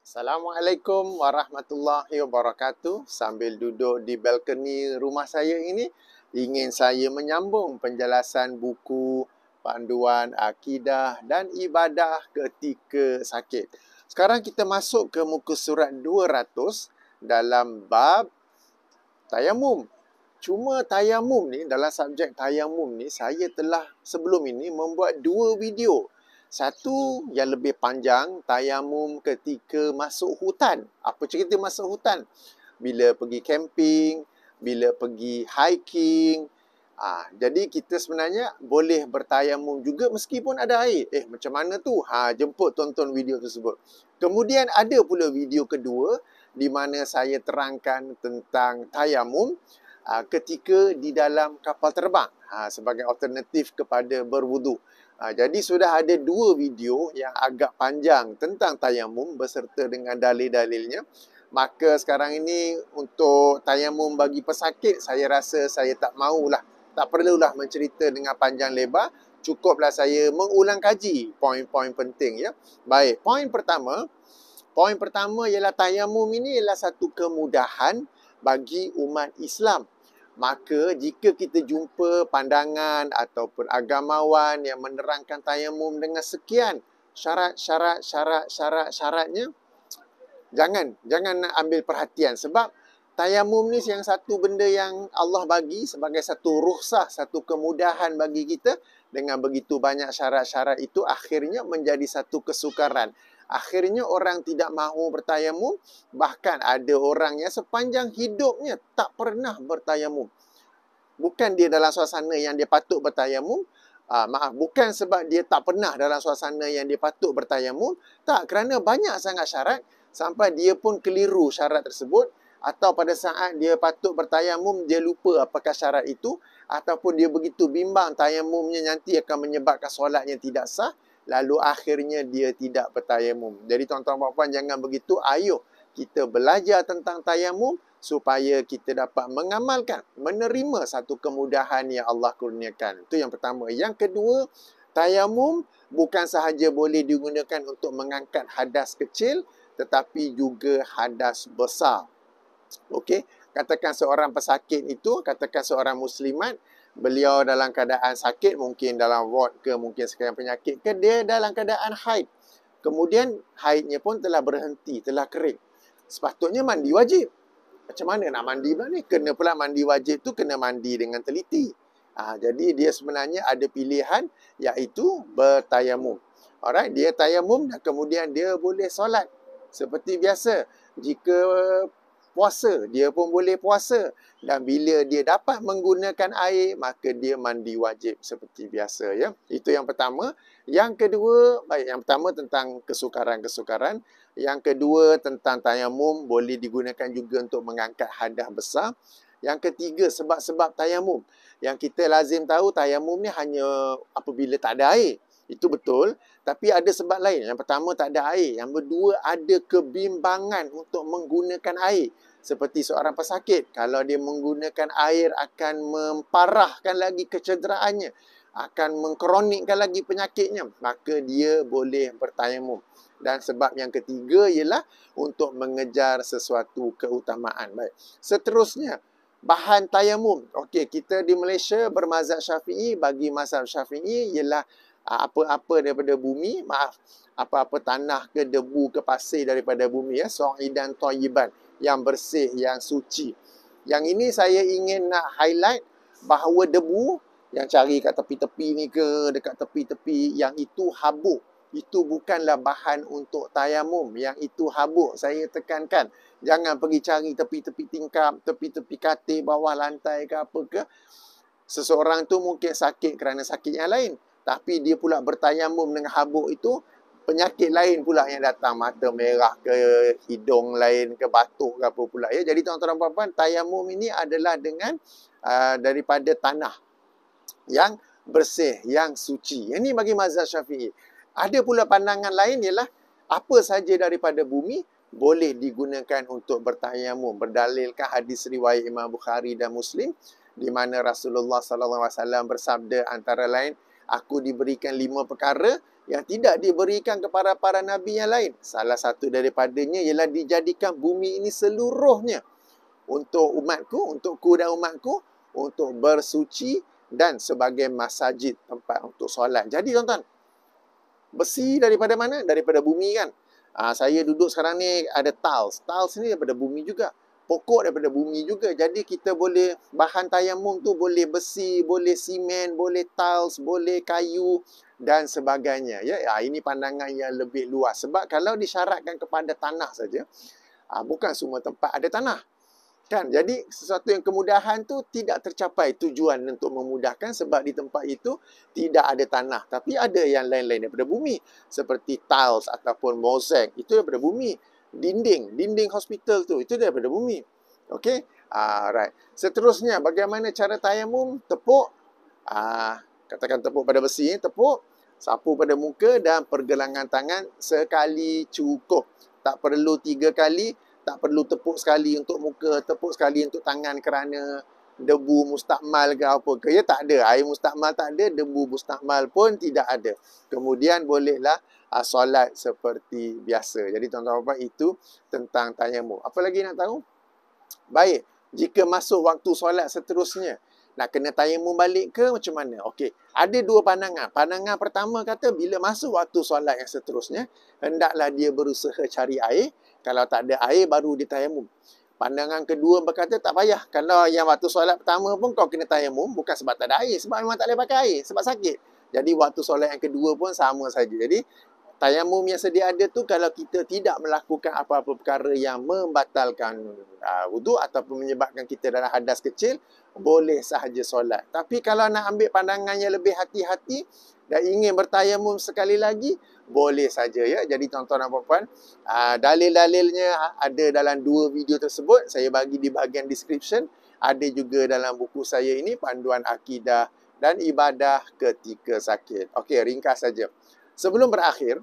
Assalamualaikum warahmatullahi wabarakatuh. Sambil duduk di balkoni rumah saya ini, ingin saya menyambung penjelasan buku panduan akidah dan ibadah ketika sakit. Sekarang kita masuk ke muka surat 200 dalam bab tayamum. Cuma tayamum ni, dalam subjek tayamum ni, saya telah sebelum ini membuat 2 video. Satu yang lebih panjang, tayamum ketika masuk hutan. Apa cerita masuk hutan? Bila pergi camping, bila pergi hiking. Jadi kita sebenarnya boleh bertayamum juga meskipun ada air. Macam mana tu? Jemput tonton video tersebut. Kemudian ada pula video kedua di mana saya terangkan tentang tayamum ketika di dalam kapal terbang sebagai alternatif kepada berwudu. Jadi sudah ada 2 video yang agak panjang tentang tayamum beserta dengan dalil-dalilnya. Maka sekarang ini untuk tayamum bagi pesakit, saya rasa saya tak perlulah mencerita dengan panjang lebar. Cukuplah saya mengulang kaji poin-poin penting ya. Baik, poin pertama ialah tayamum ini ialah satu kemudahan bagi umat Islam. Maka jika kita jumpa pandangan ataupun agamawan yang menerangkan tayamum dengan sekian syaratnya, jangan nak ambil perhatian, sebab tayamum ni yang satu benda yang Allah bagi sebagai satu rukhsah, satu kemudahan bagi kita. Dengan begitu banyak syarat-syarat itu akhirnya menjadi satu kesukaran. Akhirnya orang tidak mahu bertayamum. Bahkan ada orang yang sepanjang hidupnya tak pernah bertayamum. Bukan dia dalam suasana yang dia patut bertayamum. Bukan sebab dia tak pernah dalam suasana yang dia patut bertayamum. Tak, kerana banyak sangat syarat sampai dia pun keliru syarat tersebut. Atau pada saat dia patut bertayamum, dia lupa apakah syarat itu. Ataupun dia begitu bimbang tayamumnya nanti akan menyebabkan solatnya tidak sah. Lalu akhirnya dia tidak bertayamum. Jadi tuan-tuan dan puan, jangan begitu. Ayuh kita belajar tentang tayamum supaya kita dapat mengamalkan, menerima satu kemudahan yang Allah kurniakan. Itu yang pertama. Yang kedua, tayamum bukan sahaja boleh digunakan untuk mengangkat hadas kecil, tetapi juga hadas besar. Okey, katakan seorang pesakit itu, katakan seorang muslimat, beliau dalam keadaan sakit, mungkin dalam ward ke, mungkin sekarang penyakit ke, dia dalam keadaan haid. Kemudian haidnya pun telah berhenti, telah kering. Sepatutnya mandi wajib. Macam mana nak mandi pula ni? Kena pula mandi wajib tu kena mandi dengan teliti. Jadi dia sebenarnya ada pilihan, iaitu bertayamum. Alright, dia tayamum dan kemudian dia boleh solat seperti biasa. Jika puasa, dia pun boleh puasa. Dan bila dia dapat menggunakan air, maka dia mandi wajib seperti biasa ya. Itu yang pertama. Yang kedua, yang pertama tentang kesukaran-kesukaran. Yang kedua tentang tayamum boleh digunakan juga untuk mengangkat hadas besar. Yang ketiga, sebab-sebab tayamum. Yang kita lazim tahu, tayamum ni hanya apabila tak ada air. Itu betul. Tapi ada sebab lain. Yang pertama, tak ada air. Yang kedua, ada kebimbangan untuk menggunakan air. Seperti seorang pesakit. Kalau dia menggunakan air akan memparahkan lagi kecederaannya. Akan mengkronikkan lagi penyakitnya. Maka dia boleh bertayamum. Dan sebab yang ketiga ialah untuk mengejar sesuatu keutamaan. Baik. Seterusnya, bahan tayamum. Okey, kita di Malaysia bermazhab Syafi'i. Bagi mazhab Syafi'i ialah apa-apa daripada bumi, apa-apa tanah ke debu ke pasir daripada bumi ya, sa'idan thayyiban, yang bersih, yang suci. Yang ini saya ingin nak highlight bahawa debu yang cari kat tepi-tepi ni ke, dekat tepi-tepi, yang itu habuk. Itu bukanlah bahan untuk tayamum. Yang itu habuk. Saya tekankan. Jangan pergi cari tepi-tepi tingkap, tepi-tepi katil, bawah lantai ke apa ke. Seseorang tu mungkin sakit kerana sakit yang lain. Tapi dia pula bertayamum dengan habuk itu, penyakit lain pula yang datang. Mata merah ke, hidung lain ke, batuk ke apa pula. Ya. Jadi tuan-tuan dan puan-puan, tayamum ini adalah dengan daripada tanah yang bersih, yang suci. Ini bagi mazhab Syafi'i. Ada pula pandangan lain ialah apa saja daripada bumi boleh digunakan untuk bertayamum. Berdalilkan hadis riwayat Imam Bukhari dan Muslim di mana Rasulullah SAW bersabda antara lain, aku diberikan 5 perkara yang tidak diberikan kepada para nabi yang lain. Salah satu daripadanya ialah dijadikan bumi ini seluruhnya untuk umatku, untukku dan umatku, untuk bersuci dan sebagai masjid, tempat untuk solat. Jadi tuan-tuan, besi daripada mana? Daripada bumi kan. Saya duduk sekarang ni ada tiles. Tiles ni daripada bumi juga. Pokok daripada bumi juga. Jadi kita boleh, bahan tayamum tu boleh besi, boleh simen, boleh tiles, boleh kayu dan sebagainya. Ya, ini pandangan yang lebih luas. Sebab kalau disyaratkan kepada tanah saja, bukan semua tempat ada tanah. Kan? Jadi sesuatu yang kemudahan tu tidak tercapai tujuan untuk memudahkan sebab di tempat itu tidak ada tanah. Tapi ada yang lain-lain daripada bumi. Seperti tiles ataupun mozaik. Itu daripada bumi. Dinding hospital tu. Itu daripada bumi. Okey? Right. Seterusnya, bagaimana cara tayamum? Tepuk. Katakan tepuk pada besi. Tepuk. Sapu pada muka dan pergelangan tangan sekali cukup. Tak perlu 3 kali. Tak perlu tepuk sekali untuk muka, tepuk sekali untuk tangan kerana debu mustakmal ke apa ke. Ya, tak ada. Air mustakmal tak ada, debu mustakmal pun tidak ada. Kemudian bolehlah solat seperti biasa. Jadi tuan-tuan puan, itu tentang tayamum. Apa lagi nak tahu? Baik, jika masuk waktu solat seterusnya, nak kena tayamum balik ke macam mana? Okey, ada 2 pandangan. Pandangan pertama kata bila masuk waktu solat yang seterusnya, hendaklah dia berusaha cari air. Kalau tak ada air, baru dia tayamum. Pandangan kedua berkata, tak payah. Kalau yang waktu solat pertama pun kau kena tayamum, bukan sebab tak ada air. Sebab memang tak boleh pakai air. Sebab sakit. Jadi, waktu solat yang kedua pun sama saja. Jadi, tayamum yang sedia ada tu kalau kita tidak melakukan apa-apa perkara yang membatalkan wuduk ataupun menyebabkan kita dalam hadas kecil, boleh sahaja solat. Tapi kalau nak ambil pandangan yang lebih hati-hati dan ingin bertayamum sekali lagi, boleh saja ya. Jadi tuan-tuan dan puan-puan, dalil-dalilnya ada dalam 2 video tersebut. Saya bagi di bahagian description. Ada juga dalam buku saya ini, Panduan Akidah dan Ibadah Ketika Sakit. Okey, ringkas saja. Sebelum berakhir,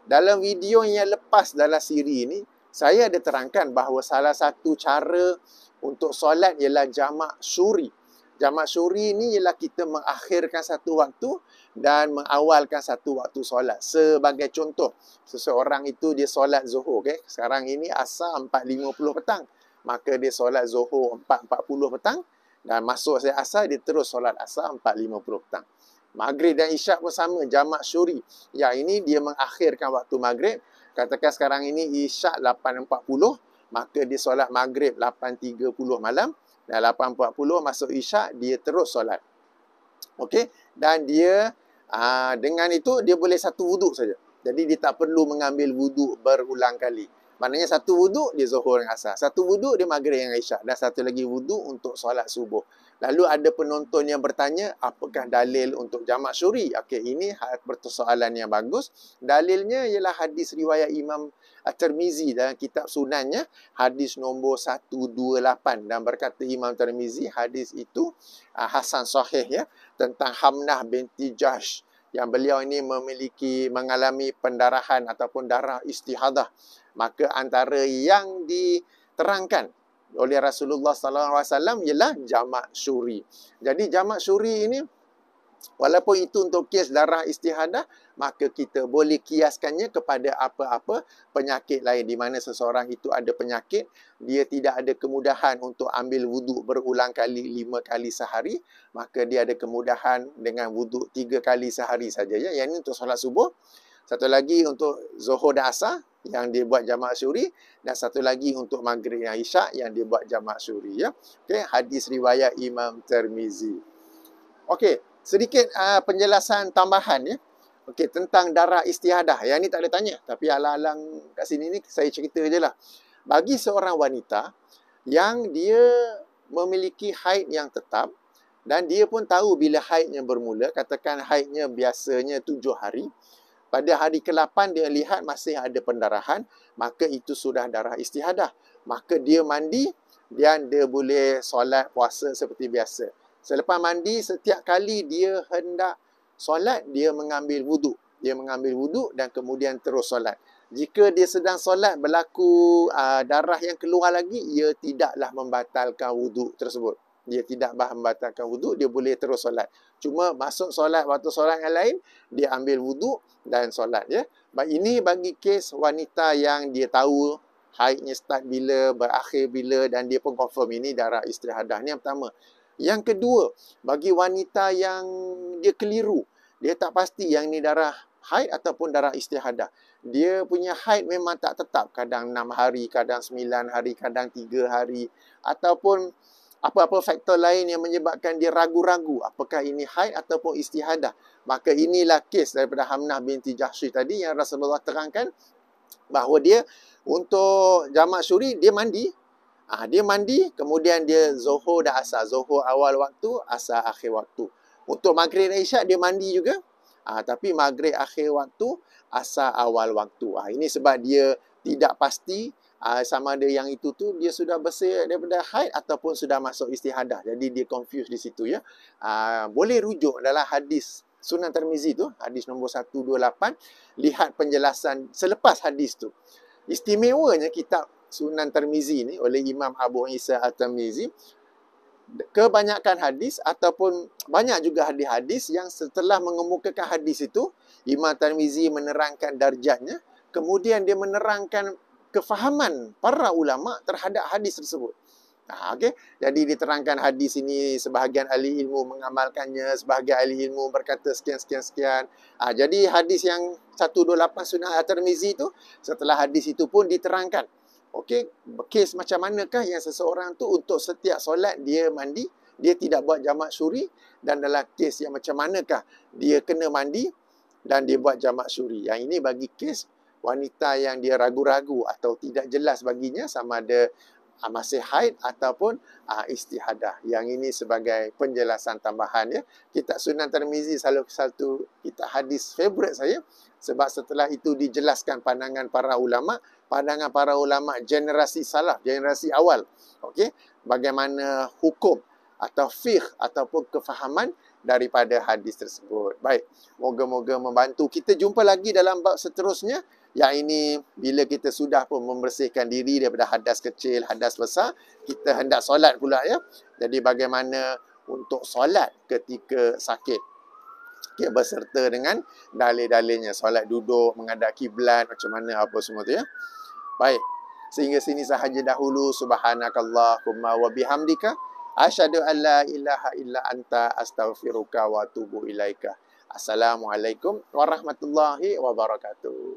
dalam video yang lepas dalam siri ini, saya ada terangkan bahawa salah satu cara untuk solat ialah jamak syuri. Jamak syuri ini ialah kita mengakhirkan satu waktu dan mengawalkan satu waktu solat. Sebagai contoh, seseorang itu dia solat zuhur. Okay? Sekarang ini asar 4.50 petang. Maka dia solat zuhur 4.40 petang. Dan masuk saya asar, dia terus solat asar 4.50 petang. Maghrib dan isyak pun sama, jamak syuri. Yang ini dia mengakhirkan waktu maghrib. Katakan sekarang ini isyak 8.40. Maka dia solat maghrib 8.30 malam. Dan 8.40 masuk isyak, dia terus solat. Okey? Dan dia, dengan itu, dia boleh satu wuduk saja. Jadi, dia tak perlu mengambil wuduk berulang kali. Maknanya satu wuduk, dia zuhur dengan asar. Satu wuduk, dia maghrib dengan isyak. Dan satu lagi wuduk untuk solat subuh. Lalu ada penonton yang bertanya, apakah dalil untuk jamak syuri? Okey, ini persoalan yang bagus. Dalilnya ialah hadis riwayat Imam Tirmizi dalam kitab sunannya, hadis nombor 128. Dan berkata Imam Tirmizi, hadis itu hasan sahih ya, tentang Hamnah binti Jahsh. Yang beliau ini mengalami pendarahan ataupun darah istihadah. Maka antara yang diterangkan oleh Rasulullah SAW ialah jamak syuri. Jadi jamak syuri ini, walaupun itu untuk kias darah istihadah, maka kita boleh kiaskannya kepada apa-apa penyakit lain. Di mana seseorang itu ada penyakit, dia tidak ada kemudahan untuk ambil wuduk berulang kali 5 kali sehari, maka dia ada kemudahan dengan wuduk 3 kali sehari saja. Ya. Yang ini untuk solat subuh. Satu lagi untuk zuhur dan asar yang dia buat jamak syuri, dan satu lagi untuk maghrib dan isyak yang dia buat jamak syuri ya. Okey, hadis riwayat Imam Tirmizi. Okey, sedikit penjelasan tambahan ya. Okey, tentang darah istihadah. Yang ni tak ada tanya, tapi alang-alang kat sini ni saya cerita je lah. Bagi seorang wanita yang dia memiliki haid yang tetap dan dia pun tahu bila haidnya bermula, katakan haidnya biasanya 7 hari. Pada hari ke-8 dia lihat masih ada pendarahan, maka itu sudah darah istihadah. Maka dia mandi dan dia boleh solat puasa seperti biasa. Selepas mandi, setiap kali dia hendak solat, dia mengambil wuduk. Dia mengambil wuduk dan kemudian terus solat. Jika dia sedang solat berlaku darah yang keluar lagi, ia tidaklah membatalkan wuduk tersebut. Dia tidak membatalkan wuduk, dia boleh terus solat. Cuma masuk solat, waktu solat yang lain, dia ambil wuduk dan solat, ya. Ini bagi kes wanita yang dia tahu haidnya start bila, berakhir bila, dan dia pun confirm ini darah istihadah. Ini yang pertama. Yang kedua, bagi wanita yang dia keliru, dia tak pasti yang ni darah haid ataupun darah istihadah. Dia punya haid memang tak tetap. Kadang 6 hari, kadang 9 hari, kadang 3 hari. Ataupun apa-apa faktor lain yang menyebabkan dia ragu-ragu apakah ini haid ataupun istihadah. Maka inilah kes daripada Hamnah binti Jahsy tadi yang Rasulullah terangkan bahawa dia untuk jamak syuri, dia mandi. Dia mandi, kemudian dia zuhur dan asar. Zuhur awal waktu, asar akhir waktu. Untuk maghrib dan isyak, dia mandi juga. Tapi maghrib akhir waktu, asar awal waktu. Ini sebab dia tidak pasti sama ada yang itu tu dia sudah bersih daripada haid ataupun sudah masuk istihadah. Jadi dia confused di situ, ya. Boleh rujuk dalam hadis Sunan Tirmizi tu, hadis nombor 128, lihat penjelasan selepas hadis tu. Istimewanya kitab Sunan Tirmizi ni oleh Imam Abu Isa At-Tirmizi, kebanyakan hadis ataupun banyak juga hadis-hadis yang setelah mengemukakan hadis itu, Imam Tirmizi menerangkan darjatnya, kemudian dia menerangkan kefahaman para ulama terhadap hadis tersebut. Okay? Jadi diterangkan hadis ini, sebahagian ahli ilmu mengamalkannya, sebahagian ahli ilmu berkata sekian. Jadi hadis yang 128 Sunan At-Tirmizi itu, setelah hadis itu pun diterangkan. Okey, kes macam manakah yang seseorang tu untuk setiap solat dia mandi, dia tidak buat jamak syuri, dan dalam kes yang macam manakah dia kena mandi dan dia buat jamak syuri. Yang ini bagi kes wanita yang dia ragu-ragu atau tidak jelas baginya sama ada masih haid ataupun istihadah. Yang ini sebagai penjelasan tambahan, ya. Kitab Sunan Tirmizi selalu satu kitab hadis favourite saya, sebab setelah itu dijelaskan pandangan para ulama generasi salaf, generasi awal. Okey, bagaimana hukum atau fiqh ataupun kefahaman daripada hadis tersebut. Baik, moga-moga membantu. Kita jumpa lagi dalam bab seterusnya. Yang ini bila kita sudah pun membersihkan diri daripada hadas kecil, hadas besar, kita hendak solat pula, ya. Jadi bagaimana untuk solat ketika sakit. Okay, berserta dengan dalil-dalilnya. Solat duduk, menghadap kiblat, macam mana, apa semua tu, ya. Baik, sehingga sini sahaja dahulu. Subhanakallahumma wa bihamdika asyhadu an la ilaha illa anta astaghfiruka wa atubu ilaika. Assalamualaikum warahmatullahi wabarakatuh.